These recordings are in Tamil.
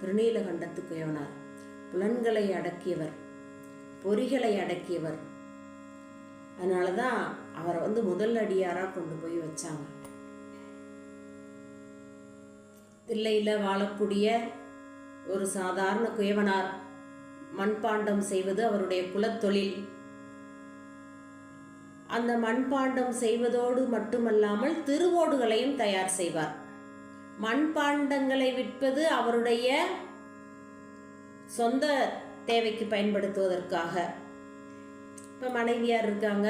திருநீலகண்டத்து குயவனார். புலன்களை அடக்கியவர், பொறிகளை அடக்கியவர். அதனால தான் அவரை முதல் அடியாராக கொண்டு போய் வச்சாங்க. தில்லையில் வாழக்கூடிய ஒரு சாதாரண குயவனார். மண்பாண்டம் செய்வது அவருடைய குலத்தொழில். அந்த மண்பாண்டம் செய்வதோடு மட்டுமல்லாமல் திருவோடுகளையும் தயார் செய்வார். மண்பாண்டங்களை விற்பது அவருடைய சொந்த தேவைக்கு பயன்படுத்துவதற்காக. இப்போ மனைவியார் இருக்காங்க,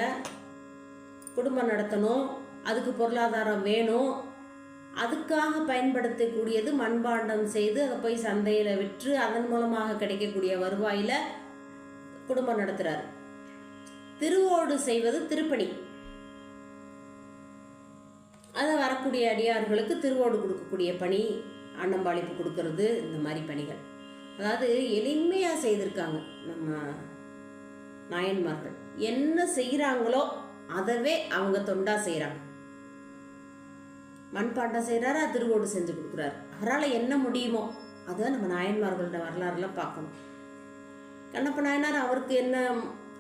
குடும்பம் நடத்தணும், அதுக்கு பொருளாதாரம் வேணும், அதுக்காக பயன்படுத்தக்கூடியது மண்பாண்டம் செய்து அதை போய் சந்தையில் விற்று அதன் மூலமாக கிடைக்கக்கூடிய வருவாயில் குடும்பம் நடத்துகிறார். திருவோடு செய்வது திருப்பணி. அதை வரக்கூடிய அடியார்களுக்கு திருவோடு கொடுக்கக்கூடிய பணி, அன்னம்பாளிப்பு கொடுக்கறது, இந்த மாதிரி பணிகள். அதாவது எளிமையாக செய்திருக்காங்க நம்ம நாயன்மார்கள். என்ன செய்கிறாங்களோ அதவே அவங்க தொண்டா செய்கிறாங்க. மண்பாண்டம் செய்கிறாரு, திருவோடு செஞ்சு கொடுக்குறாரு. அவரால் என்ன முடியுமோ அதை நம்ம நாயன்மார்களோட வரலாறுலாம் பார்க்கணும். கண்ணப்ப நாயனார் அவருக்கு என்ன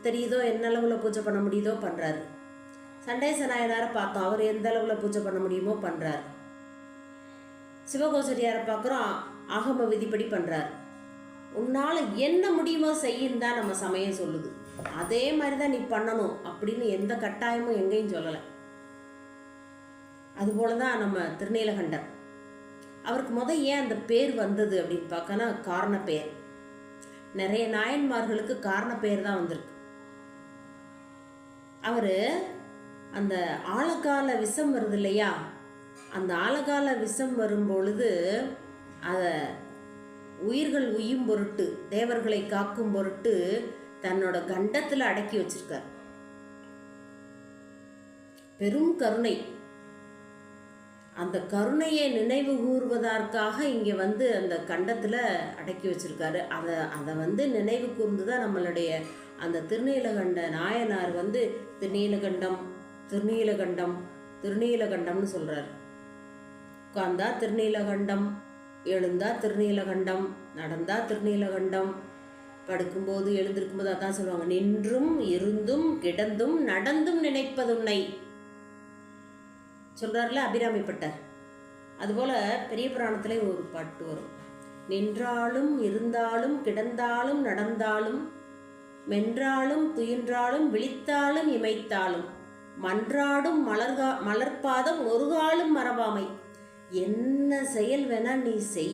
தெரியுதோ, என்ன அளவில் பூஜை பண்ண முடியுதோ பண்ணுறாரு. சண்டேச நாயனாரை பார்த்தோம், அவர் எந்த அளவில் பூஜை பண்ண முடியுமோ பண்ணுறாரு. சிவகோசரியாரை பார்க்குறோம், ஆகம விதிப்படி பண்ணுறாரு. உன்னால் என்ன முடியுமோ செய்யுன்னு தான் நம்ம சமயம் சொல்லுது. அதே மாதிரி தான் நீ பண்ணணும் அப்படின்னு எந்த கட்டாயமும் எங்கேயும் சொல்லலை. அதுபோல தான் நம்ம திருநீலகண்டர். அவருக்கு ஏன் அந்த பேர் வந்தது அப்படின்னு பார்க்கனா காரண பெயர். நிறைய நாயன்மார்களுக்கு காரண பெயர் தான் வந்திருக்கு. அவர் அந்த ஆழகால விஷம் வருது இல்லையா, அந்த ஆழகால விஷம் வரும் பொழுது அதை உயிர்கள் உயும் பொருட்டு, தேவர்களை காக்கும் பொருட்டு தன்னோட கண்டத்தில் அடக்கி வச்சிருக்கார். பெரும் கருணை. அந்த கருணையை நினைவு கூறுவதற்காக இங்கே அந்த கண்டத்தில் அடக்கி வச்சிருக்காரு. அதை நினைவு கூர்ந்து தான் நம்மளுடைய அந்த திருநீலகண்ட நாயனார் திருநீலகண்டம் திருநீலகண்டம் திருநீலகண்டம்னு சொல்கிறார். உட்கார்ந்தா திருநீலகண்டம், எழுந்தா திருநீலகண்டம், நடந்தா திருநீலகண்டம், படுக்கும்போது எழுந்திருக்கும்போது அதான் சொல்லுவாங்க, நின்றும் இருந்தும் கிடந்தும் நடந்தும் நினைப்பதுன்னை சொல்கிறார்ல அபிராமிப்பட்டர். அதுபோல் பெரிய புராணத்திலே ஒரு பாட்டு வரும், நின்றாலும் இருந்தாலும் கிடந்தாலும் நடந்தாலும் மென்றாலும் துயின்றாலும் விழித்தாலும் இமைத்தாலும் மன்றாடும் மலர்பாதம் ஒரு காலும் மறவாமை. என்ன செயல் வேணா நீ செய்.